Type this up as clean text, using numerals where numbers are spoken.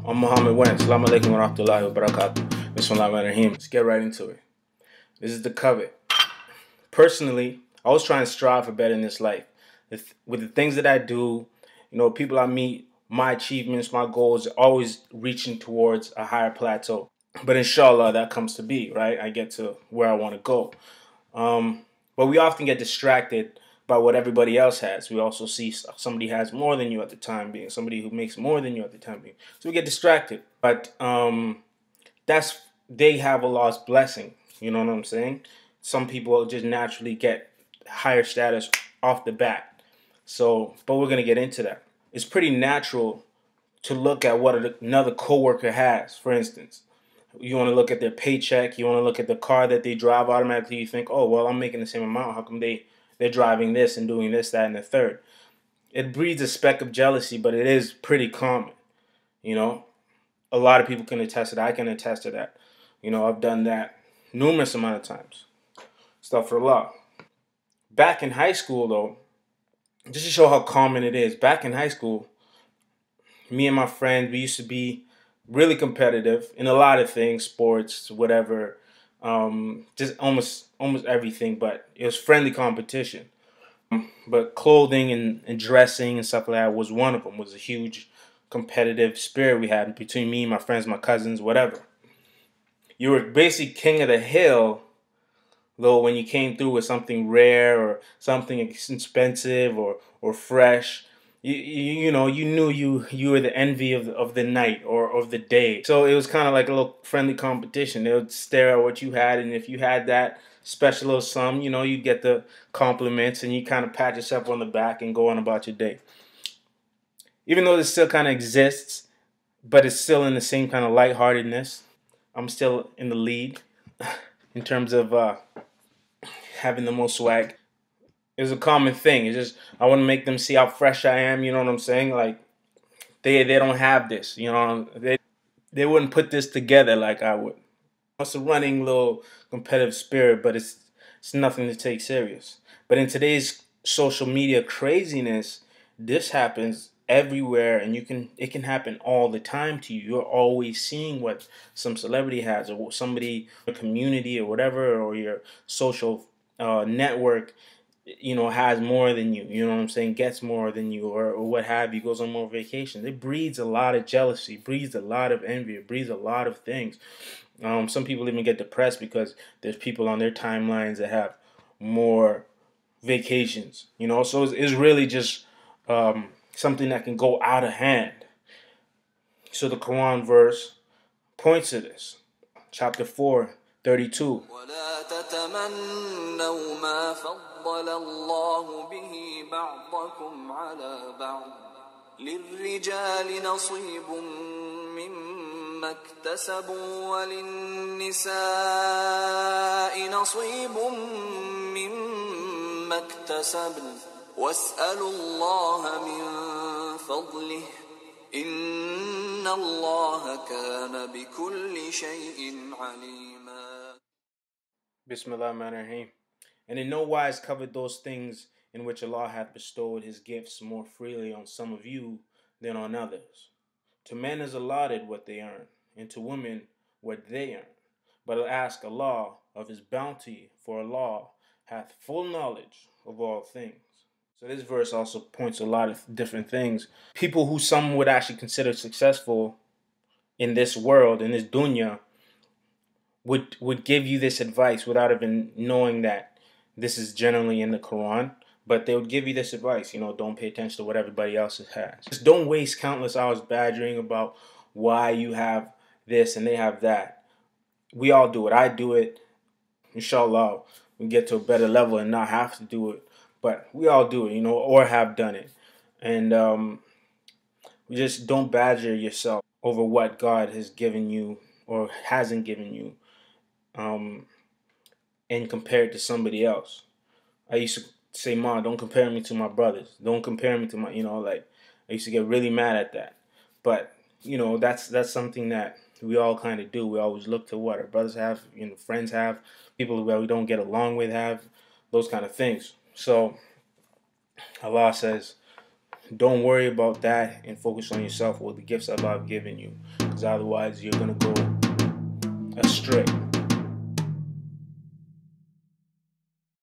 I'm Muhammad Wen. Assalamu alaikum wa rahmatullahi wa barakatuh. Bismillah. Let's get right into it. This is the Covet. Personally, I was trying to strive for better in this life. With the things that I do, people I meet, my achievements, my goals, are always reaching towards a higher plateau. But inshallah, that comes to be, right? I get to where I want to go. But we often get distracted by what everybody else has. We also see somebody has more than you at the time being, somebody who makes more than you at the time being. So we get distracted. But they have Allah's blessing. You know what I'm saying? Some people just naturally get higher status off the bat. So, but we're going to get into that. It's pretty natural to look at what another coworker has, for instance. You want to look at their paycheck. You want to look at the car that they drive. Automatically, you think, oh, well, I'm making the same amount. How come they're driving this and doing this, that, and the third? It breeds a speck of jealousy, but it is pretty common. A lot of people can attest to that. I can attest to that. I've done that numerous amount of times. Astaghfirullah. Back in high school, though, just to show how common it is, back in high school, me and my friends, we used to be really competitive in a lot of things, sports, whatever, just almost everything, but it was friendly competition. But clothing and dressing and stuff like that was one of them. Was a huge competitive spirit we had between me, my friends, my cousins, whatever. You were basically king of the hill, though, when you came through with something rare or something expensive or fresh. You knew you were the envy of the night or of the day. So it was kind of like a little friendly competition. They would stare at what you had, and if you had that special little sum, you'd get the compliments, and you kind of pat yourself on the back and go on about your day. Even though this still kind of exists, but it's still in the same kind of lightheartedness. I'm still in the lead in terms of having the most swag. It was a common thing. It's just I want to make them see how fresh I am. You know what I'm saying? Like they don't have this. They wouldn't put this together like I would. It's a running little competitive spirit, but it's nothing to take serious. But in today's social media craziness, this happens everywhere, and it can happen all the time to you. You're always seeing what some celebrity has, or somebody, a community, or whatever, or your social network, has more than you. You know what I'm saying? Gets more than you, or what have you. Goes on more vacations. It breeds a lot of jealousy. Breeds a lot of envy. It breeds a lot of things. Some people even get depressed because there's people on their timelines that have more vacations. So it's really just something that can go out of hand. So the Quran verse points to this. Chapter 4:32. للرجال نصيب مما اكتسبوا وللنساء نصيب مما اكتسبن واسألوا الله من فضله إن الله كان بكل شيء عليما. Bismillah. And in no wise covet those things in which Allah hath bestowed his gifts more freely on some of you than on others. To men is allotted what they earn, and to women what they earn. But ask Allah of his bounty, for Allah hath full knowledge of all things. So this verse also points a lot of different things. People who some would actually consider successful in this world, in this dunya, would give you this advice without even knowing that this is generally in the Quran. But they would give you this advice, don't pay attention to what everybody else has. Just don't waste countless hours badgering about why you have this and they have that. We all do it. I do it. Inshallah, we get to a better level and not have to do it. But we all do it, or have done it. And we just don't badger yourself over what God has given you or hasn't given you, and compare it to somebody else. I used to say, Ma, don't compare me to my brothers. Don't compare me to my, I used to get really mad at that. But, that's something that we all kind of do. We always look to what our brothers have, friends have, people who we don't get along with have, those kind of things. So Allah says, don't worry about that and focus on yourself or the gifts Allah have given you, because otherwise you're going to go astray.